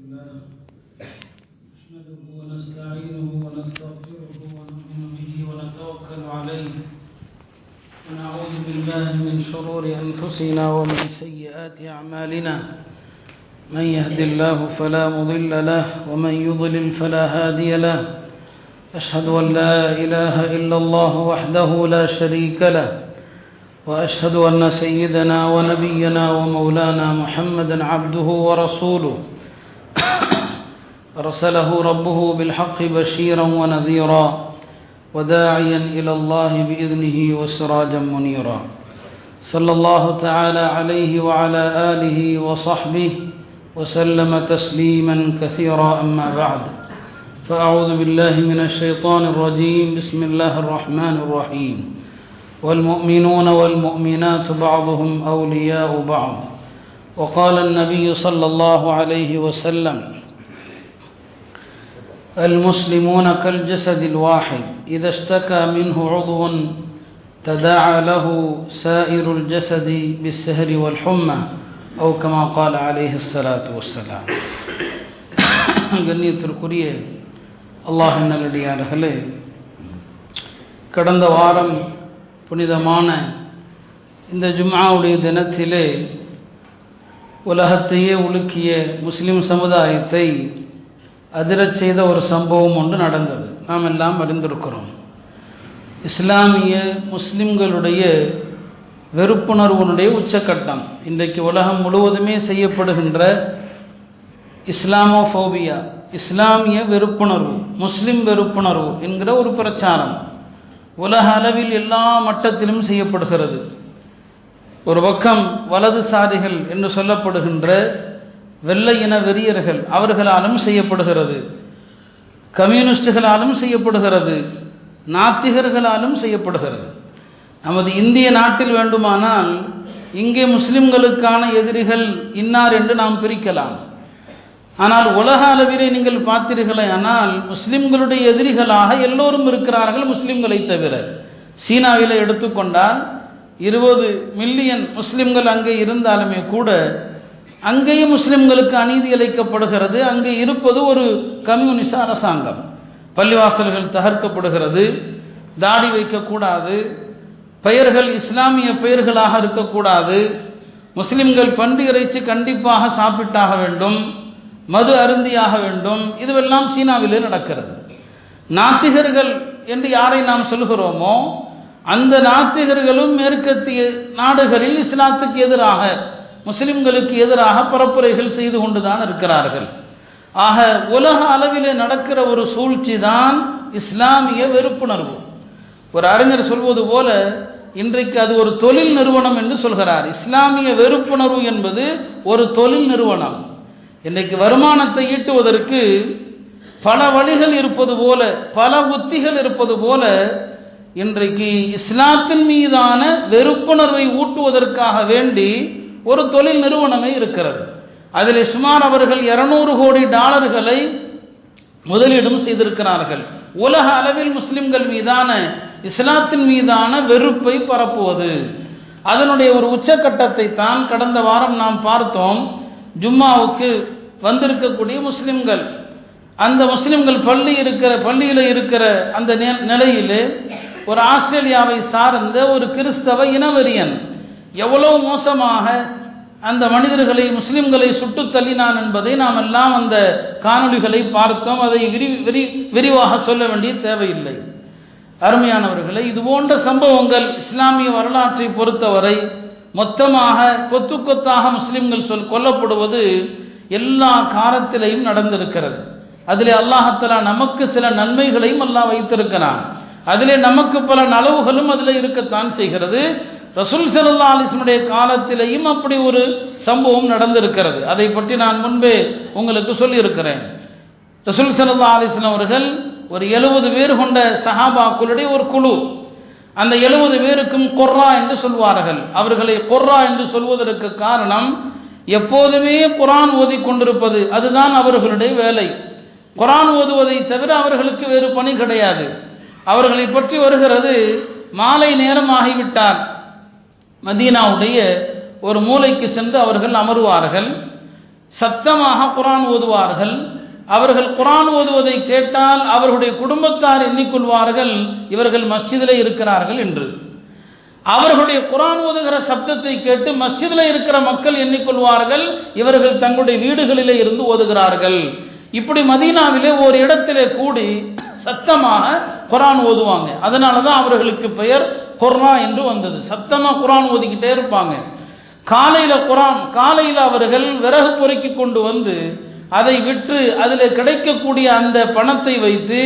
الله نحمده ونستعينه ونستغفره ونؤمن به ونتوكل عليه ونعوذ بالله من شرور أنفسنا ومن سيئات أعمالنا من يهد الله فلا مضل له ومن يضلل فلا هادي له أشهد أن لا إله إلا الله وحده لا شريك له وأشهد أن سيدنا ونبينا ومولانا محمدا عبده ورسوله أرسله ربه بالحق بشيرا ونذيرا وداعيا إلى الله بإذنه وسراجا منيرا صلى الله تعالى عليه وعلى آله وصحبه وسلم تسليما كثيرا أما بعد فأعوذ بالله من الشيطان الرجيم بسم الله الرحمن الرحيم والمؤمنون والمؤمنات بعضهم أولياء بعض وقال النبي صلى الله عليه وسلم المسلمون كالجسد الواحد إذا اشتكى منه عضو تداعى له سائر الجسد بالسهر والحمى أو كما قال عليه الصلاة والسلام. கண்ணியத்திற்குரிய அல்லாஹ்வின் நல்லடியார்களே, கடந்த வாரம் புனிதமான இந்த ஜும்ஆவுடைய தினத்திலே உலகத்தையே உலுக்கிய முஸ்லிம் சமுதாயத்தை அதிரச் செய்த ஒரு சம்பவம் ஒன்று நடந்தது. நாம் எல்லாம் அறிந்திருக்கிறோம். இஸ்லாமிய முஸ்லிம்களுடைய வெறுப்புணர்வுனுடைய உச்சக்கட்டம் இன்றைக்கு உலகம் முழுவதுமே செய்யப்படுகின்ற இஸ்லாமோஃபோபியா, இஸ்லாமிய வெறுப்புணர்வு, முஸ்லிம் வெறுப்புணர்வு என்கிற ஒரு பிரச்சாரம் உலக அளவில் எல்லா மட்டத்திலும் செய்யப்படுகிறது. ஒரு பக்கம் வலதுசாரிகள் என்று சொல்லப்படுகின்ற வெள்ளை இன வெறியர்கள் அவர்களாலும் செய்யப்படுகிறது, கம்யூனிஸ்டுகளாலும் செய்யப்படுகிறது, நாத்திகர்களாலும் செய்யப்படுகிறது. நமது இந்திய நாட்டில் வேண்டுமானால் இங்கே முஸ்லிம்களுக்கான எதிரிகள் இன்னார் என்று நாம் பிரிக்கலாம். ஆனால் உலக அளவிலே நீங்கள் பார்த்தீர்களே, ஆனால் முஸ்லிம்களுடைய எதிரிகளாக எல்லோரும் இருக்கிறார்கள் முஸ்லிம்களை தவிர. சீனாவில் எடுத்துக்கொண்டால் 20 மில்லியன் முஸ்லிம்கள் அங்கே இருந்தாலுமே கூட அங்கேயும் முஸ்லிம்களுக்கு அநீதி இழைக்கப்படுகிறது. அங்கே இருப்பது ஒரு கம்யூனிச அரசாங்கம். பள்ளிவாசல்கள் தகர்க்கப்படுகிறது, தாடி வைக்கக்கூடாது, பெயர்கள் இஸ்லாமிய பெயர்களாக இருக்கக்கூடாது, முஸ்லிம்கள் பன்றி இறைச்சி கண்டிப்பாக சாப்பிட்டாக வேண்டும், மது அருந்தியாக வேண்டும். இதுவெல்லாம் சீனாவிலே நடக்கிறது. நாத்திகர்கள் என்று யாரை நாம் சொல்கிறோமோ அந்த நாத்திகர்களும் மேற்கத்திய நாடுகளில் இஸ்லாத்துக்கு எதிராக, முஸ்லிம்களுக்கு எதிராக பரப்புரைகள் செய்து கொண்டுதான் இருக்கிறார்கள். ஆக உலக அளவிலே நடக்கிற ஒரு சூழ்ச்சி தான் இஸ்லாமிய வெறுப்புணர்வு. ஒரு அறிஞர் சொல்வது போல இன்றைக்கு அது ஒரு தொழில் நிறுவனம் என்று சொல்கிறார். இஸ்லாமிய வெறுப்புணர்வு என்பது ஒரு தொழில் நிறுவனம். இன்றைக்கு வருமானத்தை ஈட்டுவதற்கு பல வழிகள் இருப்பது போல, பல உத்திகள் இருப்பது போல, இன்றைக்கு இஸ்லாத்தின் மீதான வெறுப்புணர்வை ஊட்டுவதற்காக வேண்டி ஒரு தொழில் நிறுவனமே இருக்கிறது. அதில் சுமார் அவர்கள் $200 கோடி முதலீடும் செய்திருக்கிறார்கள். உலக அளவில் முஸ்லிம்கள் மீதான, இஸ்லாத்தின் மீதான வெறுப்பை பரப்புவது. அதனுடைய ஒரு உச்சக்கட்டத்தை தான் கடந்த வாரம் நாம் பார்த்தோம். ஜும்மாவுக்கு வந்திருக்கக்கூடிய முஸ்லிம்கள், அந்த முஸ்லிம்கள் பள்ளியில் இருக்கிற அந்த நிலையிலே ஒரு ஆஸ்திரேலியாவை சார்ந்த ஒரு கிறிஸ்தவ இனவெறியன் எவ்வளவு மோசமாக அந்த மனிதர்களை, முஸ்லிம்களை சுட்டு தள்ளினான் என்பதை நாம் எல்லாம் அந்த காணொளிகளை பார்த்தோம். அதை விரிவாக சொல்ல வேண்டிய தேவையில்லை. அருமையானவர்களை, இது போன்ற சம்பவங்கள் இஸ்லாமிய வரலாற்றை பொறுத்தவரை மொத்தமாக கொத்து கொத்தாக முஸ்லிம்கள் கொல்லப்படுவது எல்லா காலத்திலையும் நடந்திருக்கிறது. அதிலே அல்லாஹ் நமக்கு சில நன்மைகளையும் அல்லாஹ் வைத்திருக்கிறான். அதிலே நமக்கு பல நலவுகளும் அதில் இருக்கத்தான் செய்கிறது. ரசூல் ஸல்லல்லாஹு அலைஹி வஸல்லம் காலத்திலேயும் அப்படி ஒரு சம்பவம் நடந்திருக்கிறது. அதை பற்றி நான் முன்பே உங்களுக்கு சொல்லியிருக்கிறேன். ரசூல் ஸல்லல்லாஹு அலைஹி வஸல்லம் அவர்கள் ஒரு 70 பேர் கொண்ட சஹாபாக்களுடைய ஒரு குழு. அந்த 70 பேருக்கும் குர்ரா என்று சொல்வார்கள். அவர்களை குர்ரா என்று சொல்வதற்கு காரணம், எப்போதுமே குர்ஆன் ஓதி கொண்டிருப்பது, அதுதான் அவர்களுடைய வேலை. குர்ஆன் ஓதுவதை தவிர அவர்களுக்கு வேறு பணி கிடையாது. அவர்களை பற்றி வருகிறது, மாலை நேரம் ஆகிவிட்டார், மதீனாவுடைய ஒரு மூலைக்கு சென்று அவர்கள் அமருவார்கள். சத்தமாக குர்ஆன் ஓதுவார்கள். அவர்கள் குர்ஆன் ஓதுவதை கேட்டால் அவர்களுடைய குடும்பத்தார் எண்ணிக்கொள்வார்கள் இவர்கள் மஸ்ஜிதிலே இருக்கிறார்கள் என்று. அவர்களுடைய குர்ஆன் ஓதுகிற சப்தத்தை கேட்டு மஸ்ஜிதில் இருக்கிற மக்கள் எண்ணிக்கொள்வார்கள் இவர்கள் தங்களுடைய வீடுகளிலே இருந்து ஓதுகிறார்கள். இப்படி மதீனாவிலே ஒரு இடத்திலே கூடி சத்தமாக குர்ஆன் ஓதுவாங்க. அதனால தான் அவர்களுக்கு பெயர் குர்ஆ என்று வந்தது. சத்தமாக குர்ஆன் ஓதிக்கிட்டே இருப்பாங்க. காலையில் அவர்கள் விறகு பொறுக்கி கொண்டு வந்து அதை விற்று அதில் கிடைக்கக்கூடிய அந்த பணத்தை வைத்து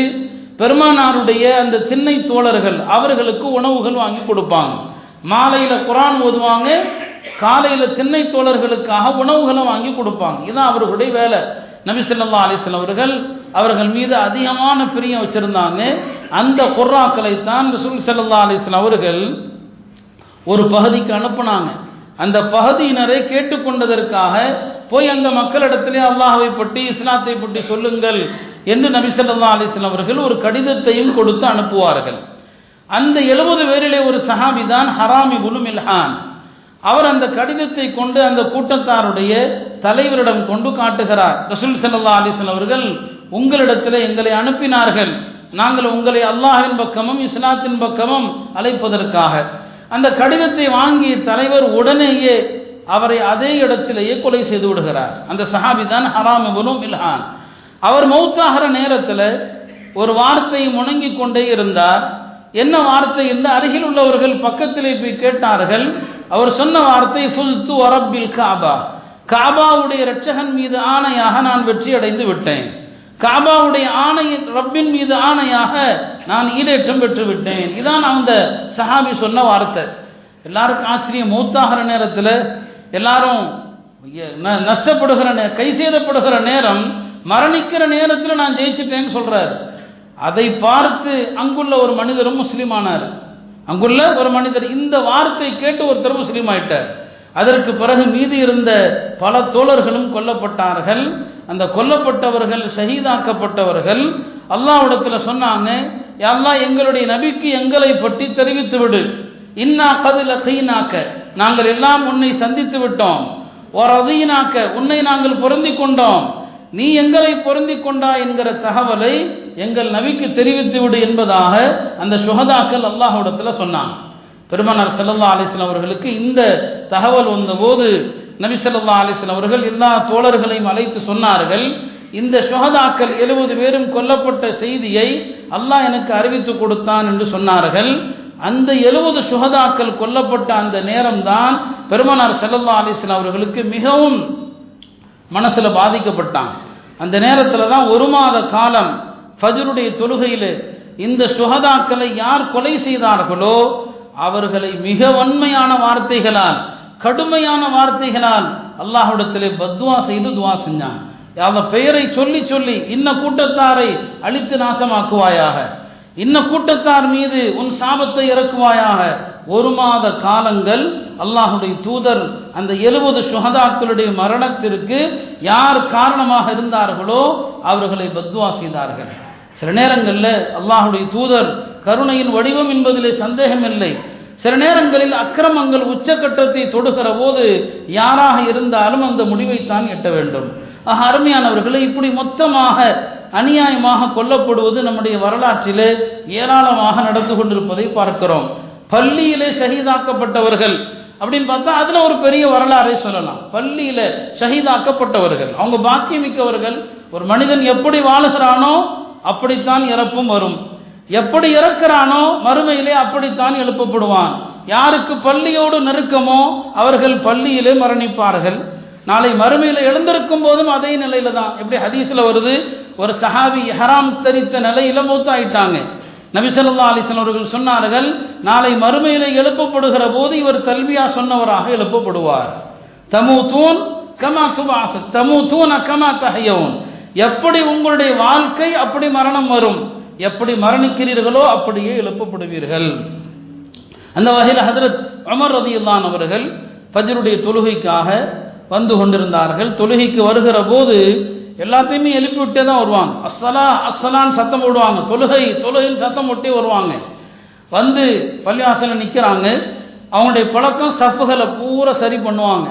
பெருமானாருடைய அந்த திண்ணை தோழர்கள் அவர்களுக்கு உணவுகள் வாங்கி கொடுப்பாங்க. மாலையில் குர்ஆன் ஓதுவாங்க, காலையில் திண்ணை தோழர்களுக்காக உணவுகளை வாங்கி கொடுப்பாங்க. இதுதான் அவர்களுடைய வேலை. நபி ஸல்லல்லாஹு அலைஹி வஸல்லம் அவர்கள் மீது அதிகமான பிரியம் வச்சிருந்தாங்க. அந்த குர்ஆக்களை தான் ரசூல் ஸல்லல்லாஹு அலைஹி வஸல்லம் அவர்கள் ஒரு பகுதிக்கு அனுப்புனாங்க. அந்த பகுதியினரை கேட்டுக்கொண்டதற்காக போய் அந்த மக்களிடத்திலே அல்லாஹ்வை பற்றி இஸ்லாத்தை பற்றி சொல்லுங்கள் என்று நபி ஸல்லல்லாஹு அலைஹி வஸல்லம் அவர்கள் ஒரு கடிதத்தையும் கொடுத்து அனுப்புவார்கள். அந்த 70 பேரிலே ஒரு சஹாபி தான் ஹராம் இப்னு மில்ஹான். அவர் அந்த கடிதத்தை கொண்டு அந்த கூட்டத்தாருடைய தலைவரிடம் கொண்டு காட்டுகிறார். ரசூல் ஸல்லல்லாஹு அலைஹி வஸல்லம் அவர்கள் உங்களிடத்தில் எங்களை அனுப்பினார்கள், நாங்கள் உங்களை அல்லாஹ்வின் பக்கமும் இஸ்லாத்தின் பக்கமும் அழைப்பதற்காக. அந்த கடிதத்தை வாங்கிய தலைவர் உடனேயே அவரை அதே இடத்திலேயே கொலை செய்து விடுகிறார். அந்த சஹாபி தான் ஹராம் இப்னு மில்ஹான். அவர் மௌத்தாகிற நேரத்தில் ஒரு வார்த்தையை முணங்கி கொண்டே இருந்தார். என்ன வார்த்தை என்று அருகில் உள்ளவர்கள் பக்கத்திலே போய் கேட்டார்கள். அவர் சொன்ன வார்த்தை ஃபுல்து வரப்பில் காபா, காபாவுடைய இரட்சகன் மீது ஆணையாக நான் வெற்றி அடைந்து விட்டேன், காபாவுடைய ஆணையின் ரப்பின் மீது ஆணையாக நான் ஈடேற்றம் பெற்று விட்டேன். இதான் அந்த சஹாபி சொன்ன வார்த்தை. எல்லாருக்கும் ஆச்சரியம். மௌத்தாகிற நேரத்தில் எல்லாரும் நஷ்டப்படுகிற கை சேதப்படுகிற நேரம், மரணிக்கிற நேரத்தில் நான் ஜெயிச்சிட்டேன்னு சொல்றாரு. அதை பார்த்து அங்குள்ள ஒரு மனிதரும் முஸ்லீம் ஆனார். அங்குள்ள ஒரு மனிதர் இந்த வார்த்தை கேட்டு ஒருத்தர் முஸ்லீம் ஆயிட்டார். அதற்கு பிறகு மீதி இருந்த பல தோழர்களும் கொல்லப்பட்டார்கள். அந்த கொல்லப்பட்டவர்கள் ஷஹீதாக்கப்பட்டவர்கள் அல்லாஹ்விடத்தில் சொன்னாங்க, யா அல்லாஹ் எங்களுடைய நபிக்கு எங்களை பற்றி தெரிவித்து விடு. இன்னா கது லகீனாக்க, நாங்கள் எல்லாம் உன்னை சந்தித்து விட்டோம். ஒரதீனாக்க, உன்னை நாங்கள் பொருந்தி கொண்டோம். நீ எங்களை பொருந்தி கொண்டா என்கிற தகவலை எங்கள் நபிக்கு தெரிவித்து விடு என்பதாக அந்த சுஹதாக்கள் அல்லாஹ்விடத்தில் சொன்னாங்க. பெருமானார் ஸல்லல்லாஹு அலைஹி வஸல்லம் அவர்களுக்கு இந்த தகவல் வந்தபோது நபி ஸல்லல்லாஹு அலைஹி வஸல்லம் அவர்கள் எல்லா தோழர்களையும் அழைத்து சொன்னார்கள், இந்த சுஹதாக்கள் 70 பேரும் கொல்லப்பட்ட செய்தியை அல்லாஹ் எனக்கு அறிவித்து கொடுத்தான் என்று சொன்னார்கள். அந்த 70 சுஹதாக்கள் கொல்லப்பட்ட அந்த நேரம்தான் பெருமானார் ஸல்லல்லாஹு அலைஹி வஸல்லம் அவர்களுக்கு மிகவும் மனசுல பாதிக்கப்பட்டாங்க. அந்த நேரத்தில் தான் 1 மாத காலம் ஃபஜ்ருடைய தொழுகையில் இந்த சுஹதாக்களை யார் கொலை செய்தார்களோ அவர்களை மிக வன்மையான வார்த்தைகளால், கடுமையான வார்த்தைகளால் அல்லாஹ்விடத்திலே பத்வா செய்து துவா செஞ்சாங்க. அந்த பெயரை சொல்லி சொல்லி இன்ன கூட்டத்தாரை அழித்து நாசமாக்குவாயாக, இன்ன கூட்டத்தார் மீது உன் சாபத்தை இறக்குவாயாக. 1 மாத காலங்கள் அல்லாஹுடைய தூதர் அந்த 70 சுஹதாக்களுடைய மரணத்திற்கு யார் காரணமாக இருந்தார்களோ அவர்களை பத்வா செய்தார்கள். சில நேரங்களில் அல்லாஹுடைய தூதர் கருணையின் வடிவம் என்பதிலே சந்தேகம் இல்லை. சில நேரங்களில் அக்கிரமங்கள் உச்சக்கட்டத்தை தொடுகிற போது யாராக இருந்தாலும் அந்த முடிவைத்தான் எட்ட வேண்டும். அருமையானவர்களை, இப்படி மொத்தமாக அநியாயமாக கொல்லப்படுவது நம்முடைய வரலாற்றிலே ஏராளமாக நடந்து கொண்டிருப்பதை பார்க்கிறோம். பள்ளியிலே ஷஹீதாக்கப்பட்டவர்கள் அப்படின்னு பார்த்தா அதுல ஒரு பெரிய வரலாறை சொல்லலாம். பள்ளியில ஷஹீதாக்கப்பட்டவர்கள் அவங்க பாக்கியமிக்கவர்கள். ஒரு மனிதன் எப்படி வாழுகிறானோ அப்படித்தான் இறப்பும் வரும், எப்படி இறக்கிறானோ மறுமையிலே அப்படித்தான் எழுப்பப்படுவான். யாருக்கு பள்ளியோடு நெருக்கமோ அவர்கள் பள்ளியிலே மரணிப்பார்கள். நாளை மறுமையில எழுந்திருக்கும் போதும் அதே நிலையில தான். எப்படி ஹதீஸ்ல வருது, ஒரு சஹாபி இஹ்ராம் தரித்த நிலையில மௌத்தாயிட்டாங்க. நபி ஸல்லல்லாஹு அலைஹி வஸல்லம் அவர்கள் சொன்னார்கள், நாளை மறுமையில எழுப்பப்படுகிற போது இவர் தல்பியா சொன்னவராக எழுப்பப்படுவார். தமூதூன் கமா துபாஸ் தமூதூன கமா தஹயூன், எப்படி உங்களுடைய வாழ்க்கை அப்படி மரணம் வரும், எப்படி மரணிக்கிறீர்களோ அப்படியே எழுப்பப்படுவீர்கள். அந்த வகையில் ஹஜ்ரத் உமர் ரலியல்லாஹு அன்ஹு அவர்கள் ஃபஜ்ருடைய தொழுகைக்காக வந்து கொண்டிருந்தார்கள். தொழுகைக்கு வருகிற போது எல்லாத்தையுமே எழுப்பி விட்டே தான் வருவாங்க. அஸ்ஸலா அஸ்ஸலான்னு சத்தம் போடுவாங்க. தொழுகைன்னு சத்தம் போட்டே வருவாங்க. வந்து பள்ளிவாசலில் நிற்கிறாங்க. அவங்களுடைய பழக்கம் சஃப்புகளை பூரா சரி பண்ணுவாங்க.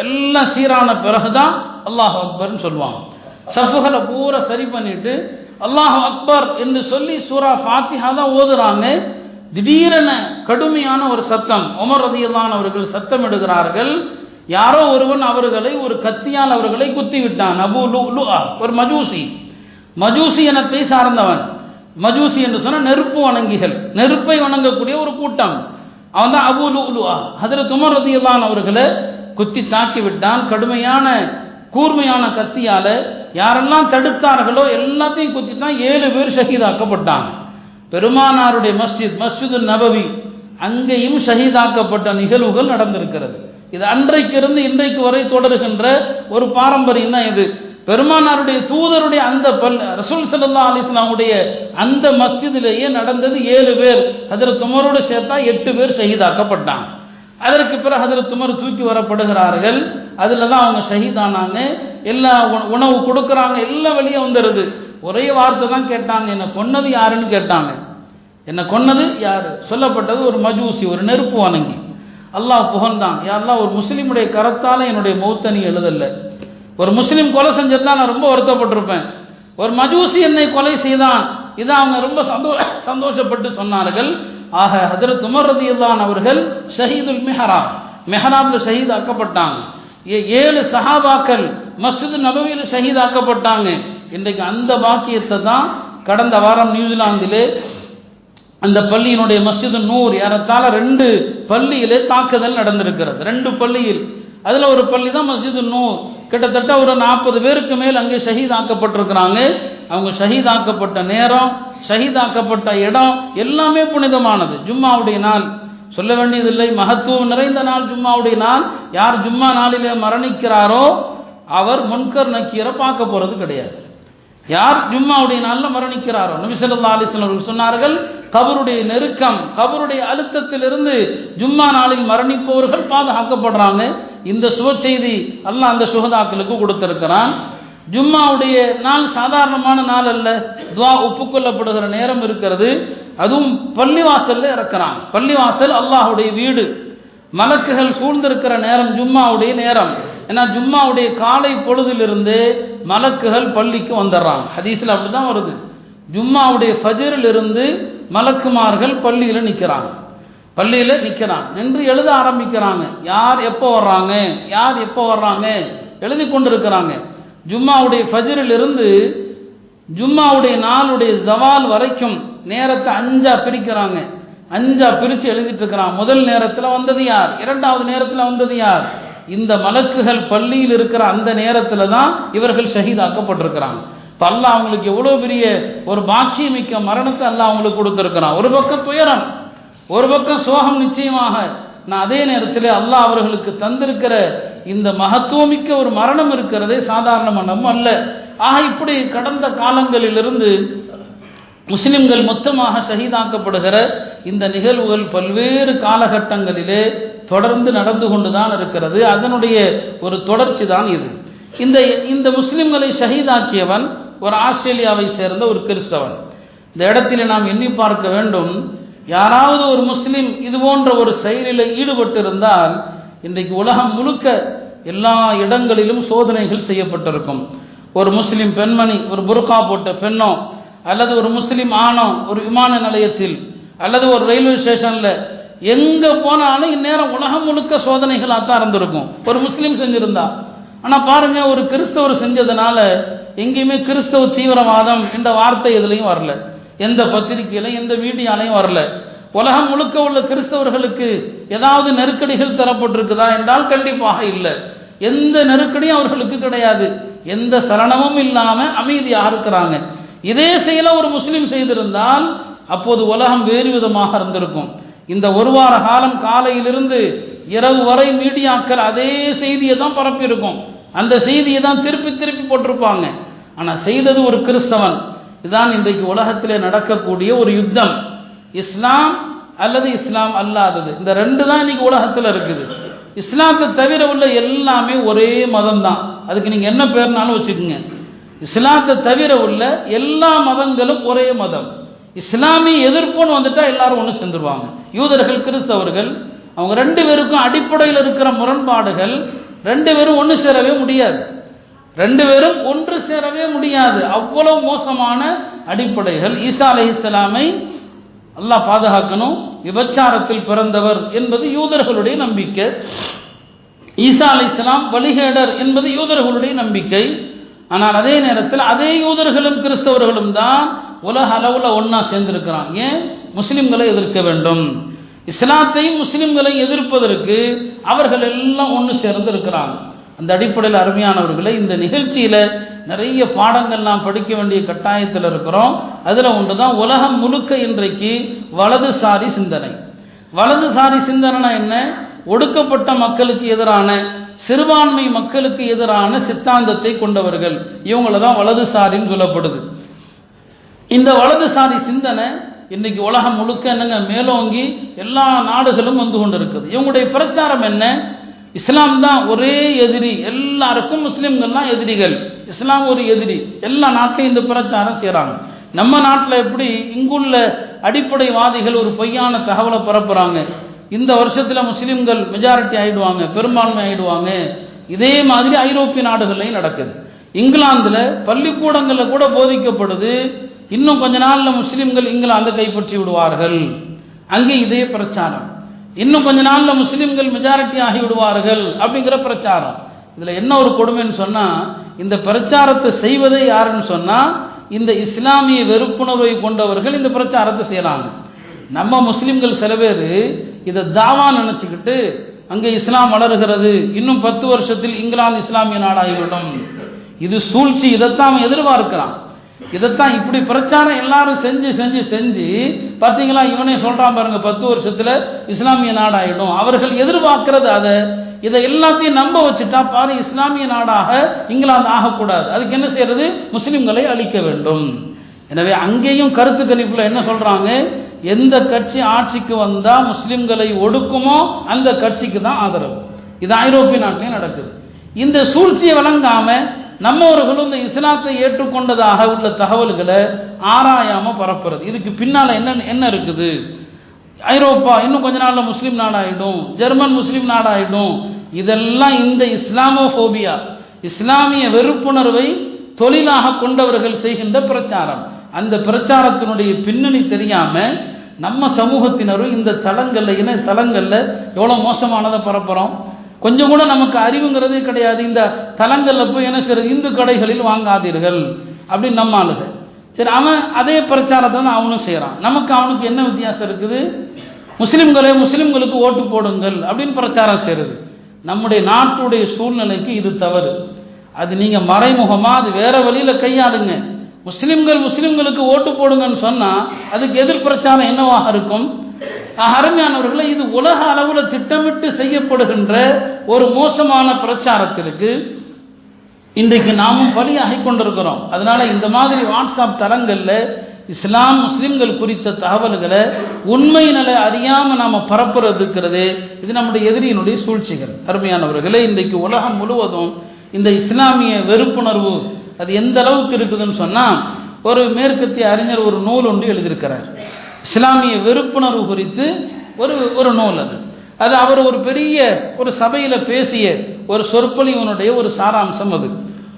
எல்லாம் சீரான பிறகுதான் அல்லாஹ் அக்பர்னு சொல்லுவாங்க. சஃபுகளை பூரா சரி பண்ணிட்டு அல்லாஹ் அக்பர் என்று சொல்லி சூரா ஃபாத்திஹா தான் ஓதுறாங்க. திடீரென கடுமையான ஒரு சத்தம், உமர் ரலியல்லாஹு அவர்கள் சத்தம் எடுக்கிறார்கள். யாரோ ஒருவன் அவர்களை ஒரு கத்தியால் அவர்களை குத்தி விட்டான். அபூ லுஅலுஆ ஒரு மஜூசி இனத்தை சார்ந்தவன். மஜூசி என்று சொன்ன நெருப்பு வணங்கிகள், நெருப்பை வணங்கக்கூடிய ஒரு கூட்டம். அவன் தான் அபூ லுஅலுஆ. ஹஜ்ரத் உமர் ரலியல்லாஹு அவர்களை குத்தி தாக்கி விட்டான். கடுமையான கூர்மையான கத்தியால யாரெல்லாம் தடுத்தார்களோ எல்லாத்தையும் குத்தித்தான் 7 பேர் ஷஹீதாக்கப்பட்டாங்க. பெருமானாருடைய மஸ்ஜிது நபவி அங்கேயும் ஷஹீதாக்கப்பட்ட நிகழ்வுகள் நடந்திருக்கிறது. இது அன்றைக்கு இருந்து இன்றைக்கு வரை தொடர்கின்ற ஒரு பாரம்பரியம் தான் இது. பெருமானாருடைய தூதருடைய அந்த ரசூல் ஸல்லல்லாஹு அலைஹி வஸல்லம் அந்த மஸ்ஜிதிலேயே நடந்தது. 7 பேர் ஹஜ்ரத் உமரோடு சேர்த்தா 8 பேர் ஷஹீதாக்கப்பட்டாங்க. அதற்கு பிறகு ஹஜ்ரத் உமர் தூக்கி வரப்படுகிறார்கள். அதில் தான் அவங்க ஷஹீதானாங்க. எல்லா உணவு கொடுக்குறாங்க, எல்லாம் வெளியே வந்துடுது. ஒரே வார்த்தை தான் கேட்டாங்க, என்னை கொன்னது யாருன்னு கேட்டாங்க. என்னை கொன்னது யாரு? சொல்லப்பட்டது ஒரு மஜூசி, ஒரு நெருப்பு வணங்கி. அல்லாஹ் புகழ்ந்தான், யாரெல்லாம் ஒரு முஸ்லீமுடைய கரத்தால் என்னுடைய மௌத்தனி எழுதல்ல. ஒரு முஸ்லீம் கொலை செஞ்சதான் நான் ரொம்ப வருத்தப்பட்டிருப்பேன். ஒரு மஜூசி என்னை கொலை செய்தான், இதை அவங்க ரொம்ப சந்தோஷப்பட்டு சொன்னார்கள். ஆக ஹஜ்ரத் உமர் ரலியல்லாஹு அவர்கள் ஷஹீதுல் மெஹராப்ல ஷஹீத் ஆக்கப்பட்டாங்க. 7 சஹாபாக்கள் மஸ்ஜித் நபவியில் ஷஹீத் ஆக்கப்பட்டாங்க. இன்றைக்கு அந்த பாக்கியத்தை தான் கடந்த வாரம் நியூசிலாந்திலே அந்த பள்ளியினுடைய மஸ்ஜிது நூர் ஏறத்தாழ 2 பள்ளியிலே தாக்குதல் நடந்திருக்கிறது. 2 பள்ளியில், அதில் ஒரு பள்ளி தான் மஸ்ஜிது நூர். கிட்டத்தட்ட ஒரு 40 பேருக்கு மேல் அங்கே ஷஹீதாக்கப்பட்டிருக்கிறாங்க. அவங்க ஷஹீதாக்கப்பட்ட நேரம், ஷஹீதாக்கப்பட்ட இடம் எல்லாமே புனிதமானது. ஜும்மாவுடைய நாள் சொல்ல வேண்டியதில்லை, மகத்துவம் நிறைந்த நாள் ஜும்மாவுடைய நாள். யார் ஜும்மா நாளிலே மரணிக்கிறாரோ அவர் முன்கர் நக்கீரை பார்க்க போறது கிடையாது. யார் ஜும்மாவுடைய நாளில் மரணிக்கிறாரோ, நபி ஸல்லல்லாஹு அலைஹி வஸல்லம் சொன்னார்கள், கபருடைய நெருக்கம், கபருடைய அழுத்தத்திலிருந்து ஜும்மா நாளில் மரணிப்பவர்கள் பாதுகாக்கப்படுறாங்க. இந்த சுப செய்தி அல்லாஹ் அந்த சுஹதாக்களுக்கு கொடுத்திருக்கிறான். ஜும்மாவுடைய நாள் சாதாரணமான நாள் அல்ல, துவா ஒப்புக்கொள்ளப்படுகிற நேரம் இருக்கிறது. அதுவும் பள்ளிவாசல்ல இறக்கிறான். பள்ளிவாசல் அல்லாஹுடைய வீடு, மலக்குகள் சூழ்ந்திருக்கிற நேரம் ஜும்மாவுடைய நேரம். ஏன்னா ஜும்மாவுடைய காலை பொழுதிலிருந்து மலக்குகள் பள்ளிக்கு வந்துடுறாங்க. ஹதீஸ்ல அப்படிதான் வருது. ஜும்மாவுடைய ஃபஜ்ரில் இருந்து மலக்குமார்கள் பள்ளியில் நிற்கிறாங்க. நின்று எழுத ஆரம்பிக்கிறாங்க. யார் எப்போ வர்றாங்க எழுதி கொண்டிருக்கிறாங்க. ஜும்மாவுடைய ஃபஜ்ரில் இருந்து ஜும்மாவுடைய நாளுடைய ஜவால் வரைக்கும் நேரத்தை 5ஆ பிரிக்கிறாங்க. 5ஆ பிரித்து எழுதிட்டு இருக்கிறாங்க. முதல் நேரத்தில் வந்தது யார், 2வது நேரத்தில் வந்தது யார்? இந்த மலக்குகள் பள்ளியில் இருக்கிற அந்த நேரத்தில் தான் இவர்கள் ஷஹீதாக்கப்பட்டிருக்கிறாங்க. இப்போ அல்லாஹ் அவங்களுக்கு எவ்வளோ பெரிய ஒரு பாக்கியமிக்க மரணத்தை அல்லாஹ் அவங்களுக்கு கொடுத்துருக்கிறான். ஒரு பக்கம் துயரம், ஒரு பக்கம் சோகம். நிச்சயமாக நான் அதே நேரத்தில் அல்லாஹ் அவர்களுக்கு தந்திருக்கிற இந்த மகத்துவமிக்க ஒரு மரணம் இருக்கிறதே சாதாரண மரணம் அல்ல. ஆக இப்படி கடந்த காலங்களிலிருந்து முஸ்லிம்கள் மொத்தமாக ஷஹீதாக்கப்படுகிற இந்த நிகழ்வுகள் பல்வேறு காலகட்டங்களிலே தொடர்ந்து நடந்து கொண்டுதான் இருக்கிறது. அதனுடைய ஒரு தொடர்ச்சி தான் இது. இந்த முஸ்லிம்களை ஷஹீதாக்கியவன் ஒரு ஆஸ்திரேலியாவை சேர்ந்த ஒரு கிறிஸ்தவன். இந்த இடத்திலே நாம் எண்ணி பார்க்க வேண்டும், யாராவது ஒரு முஸ்லிம் இது போன்ற ஒரு செயலில் ஈடுபட்டிருந்தால் இன்றைக்கு உலகம் முழுக்க எல்லா இடங்களிலும் சோதனைகள் செய்யப்பட்டிருக்கும். ஒரு முஸ்லிம் பெண்மணி, ஒரு புர்கா போட்ட பெண்ணோ அல்லது ஒரு முஸ்லிம் ஆணோ ஒரு விமான நிலையத்தில் அல்லது ஒரு ரயில்வே ஸ்டேஷனில் எங்கே போனாலும் இந்நேரம் உலகம் முழுக்க சோதனைகளாக தான் இருந்திருக்கும் ஒரு முஸ்லீம் செஞ்சிருந்தா. ஆனால் பாருங்க, ஒரு கிறிஸ்தவர் செஞ்சதுனால எங்கேயுமே கிறிஸ்தவ தீவிரவாதம் என்ற வார்த்தை எதுலையும் வரல, எந்த பத்திரிகையிலையும் எந்த மீடியாலையும் வரல. உலகம் முழுக்க உள்ள கிறிஸ்தவர்களுக்கு ஏதாவது நெருக்கடிகள் தரப்பட்டிருக்குதா என்றால் கண்டிப்பாக இல்லை. எந்த நெருக்கடியும் அவர்களுக்கு கிடையாது. எந்த சலனமும் இல்லாமல் அமைதியாக இருக்கிறாங்க. இதே செயலை ஒரு முஸ்லீம் செய்திருந்தால் அப்போது உலகம் வேறு விதமாக இருந்திருக்கும். இந்த ஒரு வார காலம் காலையிலிருந்து இரவு வரை மீடியாக்கள் அதே செய்தியை தான் பரப்பியிருக்கும். அந்த செய்தியை தான் திருப்பி திருப்பி போட்டிருப்பாங்க. ஆனால் செய்தது ஒரு கிறிஸ்தவன். இதுதான் இன்றைக்கு உலகத்திலே நடக்கக்கூடிய ஒரு யுத்தம். இஸ்லாம் அல்லது இஸ்லாம் அல்லாதது, இந்த 2 தான் இன்னைக்கு உலகத்தில் இருக்குது. இஸ்லாத்தை தவிர உள்ள எல்லாமே ஒரே மதம் தான். அதுக்கு நீங்கள் என்ன பேர்னாலும் வச்சுக்கோங்க. இஸ்லாத்தை தவிர உள்ள எல்லா மதங்களும் ஒரே மதம். இஸ்லாமிய எதிர்ப்புன்னு வந்துட்டா எல்லாரும் ஒன்று சேர்ந்துருவாங்க. யூதர்கள் கிறிஸ்தவர்கள் அவங்க 2 பேருக்கும் அடிப்படையில் இருக்கிற முரண்பாடுகள், 2 பேரும் ஒன்று சேரவே முடியாது. ரெண்டு பேரும் ஒன்று சேரவே முடியாது. அவ்வளவு மோசமான அடிப்படைகள். ஈசா அலைஹிஸ்ஸலாமை அல்லாஹ் பாதுகாக்கணும், விபச்சாரத்தில் பிறந்தவர் என்பது யூதர்களுடைய நம்பிக்கை. ஈசா அலைஹிஸ்ஸலாம் வழிகேடர் என்பது யூதர்களுடைய நம்பிக்கை. ஆனால் அதே நேரத்தில் அதே யூதர்களும் கிறிஸ்தவர்களும் தான் உலக அளவில் ஒன்னா சேர்ந்திருக்கிறாங்க. ஏன்? முஸ்லிம்களை எதிர்க்க வேண்டும். இஸ்லாத்தையும் முஸ்லிம்களை எதிர்ப்பதற்கு அவர்கள் எல்லாம் ஒன்று சேர்ந்து இருக்கிறாங்க. அந்த அடிப்படையில் அருமையானவர்களை, இந்த நிகழ்ச்சியில நிறைய பாடங்கள் நாம் படிக்க வேண்டிய கட்டாயத்தில் இருக்கிறோம். அதுல ஒன்று தான் உலகம் முழுக்க இன்றைக்கு வலதுசாரி சிந்தனை. வலதுசாரி சிந்தனை என்ன? ஒடுக்கப்பட்ட மக்களுக்கு எதிரான, சிறுபான்மை மக்களுக்கு எதிரான சித்தாந்தத்தை கொண்டவர்கள். இவங்கள தான் வலதுசாரின்னு சொல்லப்படுது. இந்த வலதுசாரி சிந்தனை இன்னைக்கு உலகம் முழுக்க என்னங்க மேலோங்கி எல்லா நாடுகளும் வந்து கொண்டு இருக்குது. இவங்களுடைய பிரச்சாரம் என்ன? இஸ்லாம் தான் ஒரே எதிரி, எல்லாருக்கும் முஸ்லிம்கள்லாம் எதிரிகள், இஸ்லாம் ஒரு எதிரி. எல்லா நாட்டிலையும் இந்த பிரச்சாரம் செய்கிறாங்க. நம்ம நாட்டில் எப்படி இங்குள்ள அடிப்படைவாதிகள் ஒரு பொய்யான தகவலை பரப்புறாங்க, இந்த வருஷத்தில் முஸ்லிம்கள் மெஜாரிட்டி ஆயிடுவாங்க, பெரும்பான்மை ஆயிடுவாங்க. இதே மாதிரி ஐரோப்பிய நாடுகள்லையும் நடக்குது. இங்கிலாந்தில் பள்ளிக்கூடங்களில் கூட போதிக்கப்படுது, இன்னும் கொஞ்ச நாளில் முஸ்லிம்கள் இங்கிலாந்தை கைப்பற்றி விடுவார்கள். அங்கே இதே பிரச்சாரம். இன்னும் கொஞ்ச நாளில் முஸ்லிம்கள் மெஜாரிட்டி ஆகி விடுவார்கள் அப்படிங்கிற பிரச்சாரம். இதில் என்ன ஒரு கொடுமைன்னு சொன்னால், இந்த பிரச்சாரத்தை செய்வதே யாருன்னு சொன்னால் இந்த இஸ்லாமிய வெறுப்புணர்வை கொண்டவர்கள் இந்த பிரச்சாரத்தை செய்கிறாங்க. நம்ம முஸ்லிம்கள் சில பேர் இதை தாவா நினச்சிக்கிட்டு அங்கே இஸ்லாம் வளர்கிறது, இன்னும் 10 வருஷத்தில் இங்கிலாந்து இஸ்லாமிய நாடாகிவிடும், இது சூழ்ச்சி. இதைத்தான் அவன் எதிர்பார்க்கிறான். இதைத்தான் இப்படி பிரச்சாரம் எல்லாரும் செஞ்சு செஞ்சு செஞ்சு பார்த்தீங்களா, இவனே சொல்றான் பாருங்க, 10 வருஷத்துல இஸ்லாமிய நாடாயிடும். அவர்கள் எதிர்பார்க்கிறது அதை. இதை எல்லாத்தையும் நம்ப வச்சுட்டா பாரு, இஸ்லாமிய நாடாக இங்கிலாந்து ஆகக்கூடாது. அதுக்கு என்ன செய்யறது? முஸ்லிம்களை அழிக்க வேண்டும். எனவே அங்கேயும் கருத்து கணிப்புல என்ன சொல்றாங்க? எந்த கட்சி ஆட்சிக்கு வந்தா முஸ்லிம்களை ஒடுக்குமோ அந்த கட்சிக்கு தான் ஆதரவு. இது ஐரோப்பிய நாட்டிலையும் நடக்குது. இந்த சூழ்ச்சியை வழங்காம நம்மவர்களும் இந்த இஸ்லாத்தை ஏற்றுக்கொண்டதாக உள்ள தகவல்களை ஆராயாம பரப்புறது. இதுக்கு பின்னால என்ன இருக்குது? ஐரோப்பா இன்னும் கொஞ்ச நாள்ல முஸ்லீம் நாடாயிடும், ஜெர்மன் முஸ்லீம் நாடாயிடும். இதெல்லாம் இந்த இஸ்லாமோபோபியா, இஸ்லாமிய வெறுப்புணர்வை தொழிலாக கொண்டவர்கள் செய்கின்ற பிரச்சாரம். அந்த பிரச்சாரத்தினுடைய பின்னணி தெரியாம நம்ம சமூகத்தினரும் இந்த தளங்கள்ல, இன தளங்கள்ல எவ்வளவு மோசமானதை பரப்புறோம். கொஞ்சம் கூட நமக்கு அறிவுங்கிறதே கிடையாது. இந்த தலங்களில் போய் என்ன செய்யறது? இந்து கடைகளில் வாங்காதீர்கள் அப்படின்னு நம்ம ஆளுங்க. சரி, அவன் அதே பிரச்சாரத்தை தான் அவனும் செய்கிறான். நமக்கு அவனுக்கு என்ன வித்தியாசம் இருக்குது? முஸ்லிம்களுக்கு ஓட்டு போடுங்கள் அப்படின்னு பிரச்சாரம் செய்கிறது. நம்முடைய நாட்டுடைய சூழ்நிலைக்கு இது தவறு. அது நீங்கள் மறைமுகமாக அது வேற வழியில் கையாளுங்க. முஸ்லிம்களுக்கு ஓட்டு போடுங்கன்னு சொன்னால் அதுக்கு எதிர் பிரச்சாரம் என்னவாக இருக்கும்? அருமையானவர்களை, இது உலக அளவில் திட்டமிட்டு செய்யப்படுகின்ற ஒரு மோசமான பிரச்சாரத்திற்கு இன்றைக்கு நாமும் பலியாகி கொண்டிருக்கிறோம். அதனால இந்த மாதிரி வாட்ஸ்அப் தளங்கள்ல இஸ்லாம் முஸ்லிம்கள் குறித்த தகவல்களை உண்மை நிலை அறியாம நாம பரப்புறது இருக்கிறது. இது நம்முடைய எதிரியினுடைய சூழ்ச்சிகள். அருமையானவர்களே, இன்றைக்கு உலகம் முழுவதும் இந்த இஸ்லாமிய வெறுப்புணர்வு அது எந்த அளவுக்கு இருக்குதுன்னு சொன்னா, ஒரு மேற்கத்திய அறிஞர் ஒரு நூல் ஒன்று எழுதியிருக்கிறார். இஸ்லாமிய வெறுப்புணர்வு குறித்து ஒரு நூல். அது அவர் ஒரு பெரிய ஒரு சபையில் பேசிய ஒரு சொற்பொழிவனுடைய ஒரு சாராம்சம். அது